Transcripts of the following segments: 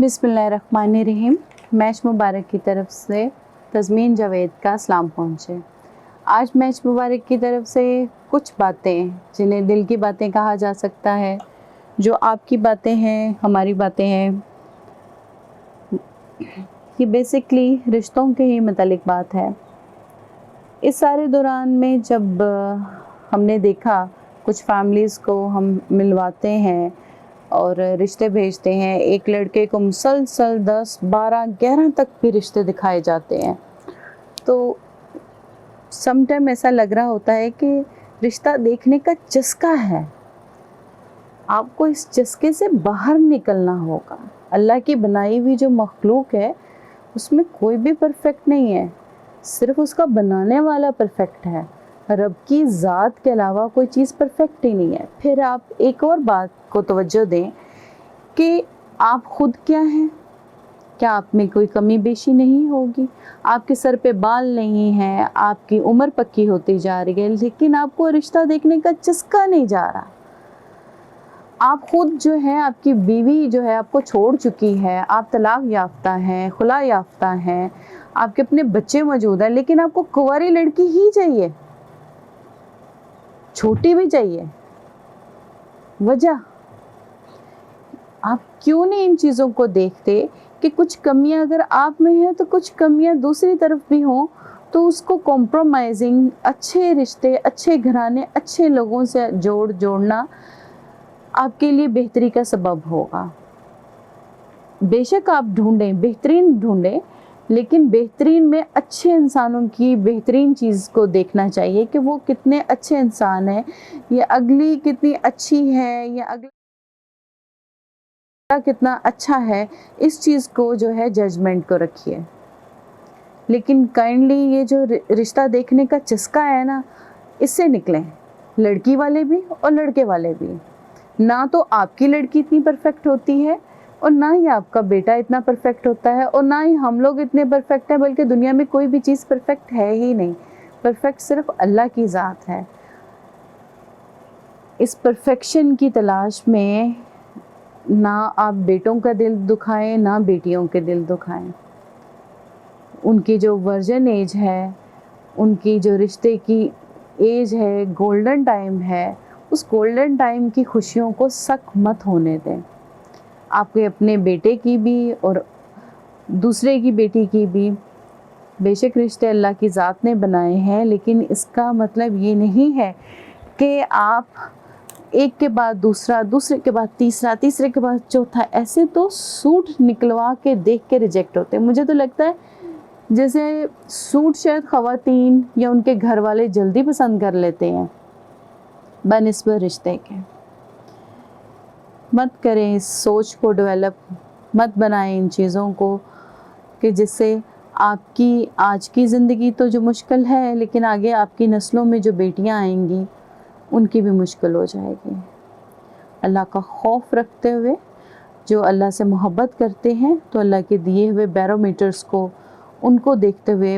बिस्मिल्लाहिर्रहमानिर्रहीम। मैच मुबारक की तरफ से तज़मीन जावेद का सलाम पहुँचे। आज मैच मुबारक की तरफ से कुछ बातें जिन्हें दिल की बातें कहा जा सकता है, जो आपकी बातें हैं, हमारी बातें हैं, ये बेसिकली रिश्तों के ही मतलब बात है। इस सारे दौरान में जब हमने देखा कुछ फैमिलीज़ को हम मिलवाते हैं और रिश्ते भेजते हैं, एक लड़के को मुसलसल 10, 12, 11 तक भी रिश्ते दिखाए जाते हैं, तो सम टाइम ऐसा लग रहा होता है कि रिश्ता देखने का चस्का है, आपको इस चस्के से बाहर निकलना होगा। अल्लाह की बनाई हुई जो मखलूक है उसमें कोई भी परफेक्ट नहीं है, सिर्फ उसका बनाने वाला परफेक्ट है। रब की ज़ात के अलावा कोई चीज़ परफेक्ट ही नहीं है। फिर आप एक और बात को तवज्जो दें कि आप खुद क्या हैं, क्या आप में कोई कमी बेशी नहीं होगी, आपके सर पे बाल नहीं हैं, आपकी उम्र पक्की होती जा रही है, लेकिन आपको रिश्ता देखने का चस्का नहीं जा रहा। आप खुद जो है, आपकी बीवी जो है आपको छोड़ चुकी है, आप तलाक याफ्ता हैं, खुला याफ्ता हैं, आपके अपने बच्चे मौजूद हैं, लेकिन आपको कुंवारी लड़की ही चाहिए, छोटी भी चाहिए। वजह आप क्यों नहीं इन चीज़ों को देखते कि कुछ कमियां अगर आप में हैं तो कुछ कमियां दूसरी तरफ भी हों, तो उसको कॉम्प्रोमाइजिंग, अच्छे रिश्ते, अच्छे घराने, अच्छे लोगों से जोड़ना आपके लिए बेहतरी का सबब होगा। बेशक आप ढूंढें, बेहतरीन ढूंढें, लेकिन बेहतरीन में अच्छे इंसानों की बेहतरीन चीज़ को देखना चाहिए कि वो कितने अच्छे इंसान हैं, या अगली कितनी अच्छी है, या अगला कितना अच्छा है, इस चीज़ को जो है जजमेंट को रखिए। लेकिन काइंडली ये जो रिश्ता देखने का चस्का है ना, इससे निकलें, लड़की वाले भी और लड़के वाले भी। ना तो आपकी लड़की इतनी परफेक्ट होती है और ना ही आपका बेटा इतना परफेक्ट होता है, और ना ही हम लोग इतने परफेक्ट हैं, बल्कि दुनिया में कोई भी चीज़ परफेक्ट है ही नहीं। परफेक्ट सिर्फ अल्लाह की ज़ात है। इस परफेक्शन की तलाश में ना आप बेटों का दिल दुखाएं, ना बेटियों के दिल दुखाएं। उनकी जो वर्जन एज है, उनकी जो रिश्ते की एज है, गोल्डन टाइम है, उस गोल्डन टाइम की खुशियों को सक मत होने दें। आपके अपने बेटे की भी और दूसरे की बेटी की भी बेशक रिश्ते अल्लाह की ज़ात ने बनाए हैं, लेकिन इसका मतलब ये नहीं है कि आप एक के बाद दूसरा, दूसरे के बाद तीसरा, तीसरे के बाद चौथा, ऐसे तो सूट निकलवा के देख के रिजेक्ट होते हैं। मुझे तो लगता है जैसे सूट शायद ख़वातीन या उनके घर वाले जल्दी पसंद कर लेते हैं बनिस्बत रिश्ते के। मत करें इस सोच को डेवलप, मत बनाएं इन चीज़ों को कि जिससे आपकी आज की ज़िंदगी तो जो मुश्किल है, लेकिन आगे आपकी नस्लों में जो बेटियां आएंगी उनकी भी मुश्किल हो जाएगी। अल्लाह का खौफ रखते हुए, जो अल्लाह से मोहब्बत करते हैं, तो अल्लाह के दिए हुए बैरोमीटर्स को, उनको देखते हुए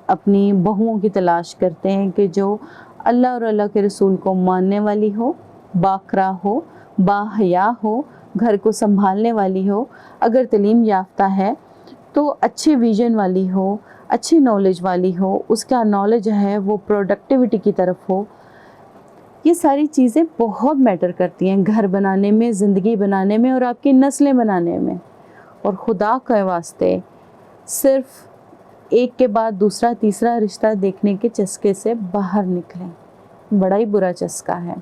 अपनी बहुओं की तलाश करते हैं कि जो अल्लाह और अल्लाह के रसूल को मानने वाली हो, बाकरा हो, बाहया हो, घर को संभालने वाली हो, अगर तलीम याफ्ता है तो अच्छे विजन वाली हो, अच्छी नॉलेज वाली हो, उसका नॉलेज है वो प्रोडक्टिविटी की तरफ हो। ये सारी चीज़ें बहुत मैटर करती हैं घर बनाने में, ज़िंदगी बनाने में और आपकी नस्लें बनाने में। और खुदा के वास्ते सिर्फ एक के बाद दूसरा, तीसरा रिश्ता देखने के चस्के से बाहर निकलें, बड़ा ही बुरा चस्का है।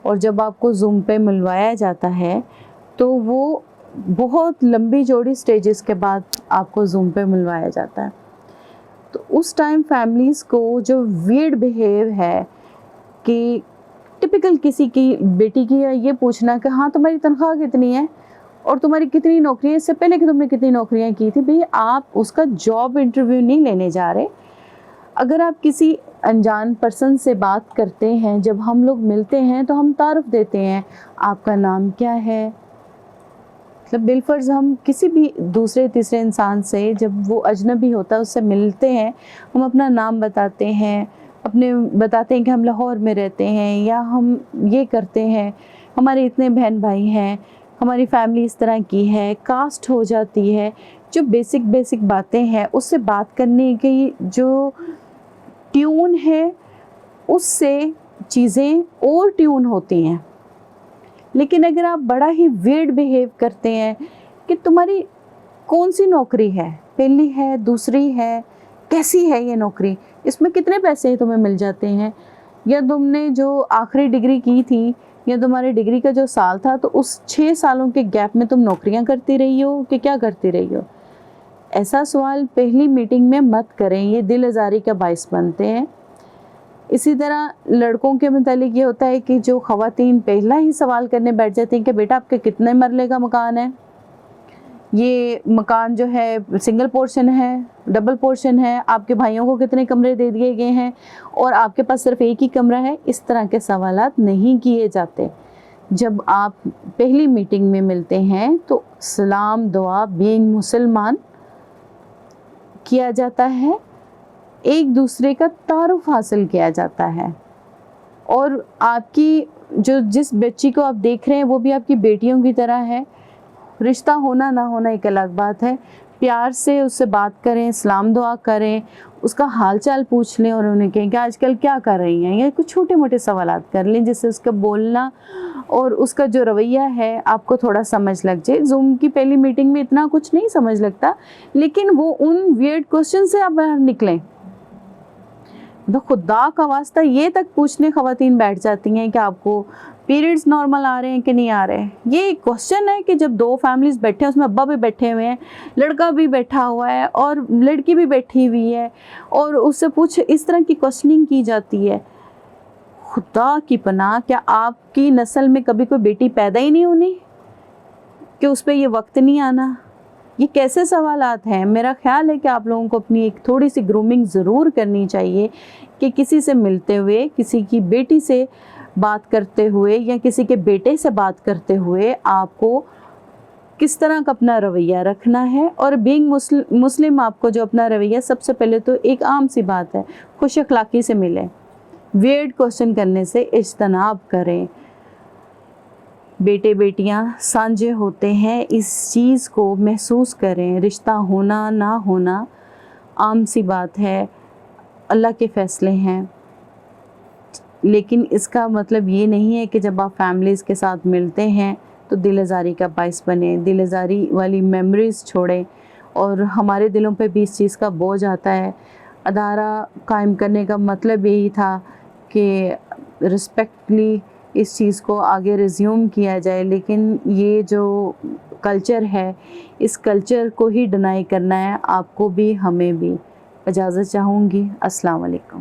और जब आपको ज़ूम पे मिलवाया जाता है तो वो बहुत लंबी चौड़ी स्टेजेस के बाद आपको ज़ूम पे मिलवाया जाता है, तो उस टाइम फैमिलीज़ को जो वियर्ड बिहेव है कि टिपिकल किसी की बेटी की ये पूछना कि हाँ तुम्हारी तनख्वाह कितनी है और तुम्हारी कितनी नौकरी है, इससे पहले कि तुमने कितनी नौकरियां की थी। भाई आप उसका जॉब इंटरव्यू नहीं लेने जा रहे। अगर आप किसी अनजान पर्सन से बात करते हैं, जब हम लोग मिलते हैं तो हम तारुफ देते हैं, आपका नाम क्या है। मतलब बिलफर्ज हम किसी भी दूसरे तीसरे इंसान से, जब वो अजनबी होता है उससे मिलते हैं, हम अपना नाम बताते हैं, बताते हैं कि हम लाहौर में रहते हैं या हम ये करते हैं, हमारे इतने बहन भाई हैं, हमारी फैमिली इस तरह की है, कास्ट हो जाती है, जो बेसिक बातें हैं उससे बात करने की जो ट्यून है उससे चीज़ें और ट्यून होती हैं। लेकिन अगर आप बड़ा ही वियर्ड बिहेव करते हैं कि तुम्हारी कौन सी नौकरी है, पहली है, दूसरी है, कैसी है ये नौकरी, इसमें कितने पैसे तुम्हें मिल जाते हैं, या तुमने जो आखिरी डिग्री की थी या तुम्हारी डिग्री का जो साल था तो उस 6 सालों के गैप में तुम नौकरियां करती रही हो कि क्या करती रही हो। ऐसा सवाल पहली मीटिंग में मत करें, ये दिल आज़ारी का बायस बनते हैं। इसी तरह लड़कों के मुतालिक ये होता है कि जो ख़वातीन पहला ही सवाल करने बैठ जाती हैं कि बेटा आपके कितने मरले का मकान है, ये मकान जो है सिंगल पोर्शन है, डबल पोर्शन है, आपके भाइयों को कितने कमरे दे दिए गए हैं और आपके पास सिर्फ एक ही कमरा है। इस तरह के सवालात नहीं किए जाते। जब आप पहली मीटिंग में मिलते हैं तो सलाम दुआ बीइंग मुसलमान किया जाता है, एक दूसरे का तारुफ हासिल किया जाता है, और आपकी जिस बच्ची को आप देख रहे हैं वो भी आपकी बेटियों की तरह है। रिश्ता होना ना होना एक अलग बात है। प्यार से उससे बात करें, सलाम दुआ करें, उसका हाल चाल पूछ लें और उन्हें कहें कि आजकल क्या कर रही हैं, या कुछ छोटे मोटे सवालात कर लें जिससे उसका बोलना और उसका जो रवैया है आपको थोड़ा समझ लग जाए। जूम की पहली मीटिंग में इतना कुछ नहीं समझ लगता, लेकिन वो उन वियर्ड क्वेश्चन से आप बाहर निकलें। तो खुदा का वास्ता ये तक पूछने ख़वातीन बैठ जाती हैं कि आपको पीरियड्स नॉर्मल आ रहे हैं कि नहीं आ रहे हैं। ये एक क्वेश्चन है कि जब 2 फैमिलीज़ बैठे हैं, उसमें अब्बा भी बैठे हुए हैं, लड़का भी बैठा हुआ है और लड़की भी बैठी हुई है, और उससे इस तरह की क्वेश्चनिंग की जाती है। खुदा की पनाह, क्या आपकी नस्ल में कभी कोई बेटी पैदा ही नहीं होनी कि उस पर ये वक्त नहीं आना? ये कैसे सवालात हैं? मेरा ख्याल है कि आप लोगों को अपनी एक थोड़ी सी ग्रूमिंग ज़रूर करनी चाहिए कि किसी से मिलते हुए, किसी की बेटी से बात करते हुए या किसी के बेटे से बात करते हुए आपको किस तरह का अपना रवैया रखना है। और बीइंग मुस्लिम आपको जो अपना रवैया, सबसे पहले तो एक आम सी बात है, खुश अखलाकी से मिलें, वियर्ड क्वेश्चन करने से इज्तनाब करें। बेटे बेटियां सांझे होते हैं, इस चीज़ को महसूस करें। रिश्ता होना ना होना आम सी बात है, अल्लाह के फ़ैसले हैं, लेकिन इसका मतलब ये नहीं है कि जब आप फैमिलीज़ के साथ मिलते हैं तो दिल आज़ारी का बायस बने, दिल आज़ारी वाली मेमोरीज़ छोड़ें। और हमारे दिलों पे भी इस चीज़ का बोझ आता है। अदारा कायम करने का मतलब यही था कि रिस्पेक्टली इस चीज़ को आगे रिज्यूम किया जाए, लेकिन ये जो कल्चर है, इस कल्चर को ही डिनाई करना है आपको भी हमें भी। इजाज़त चाहूँगी। अस्सलाम वालेकुम।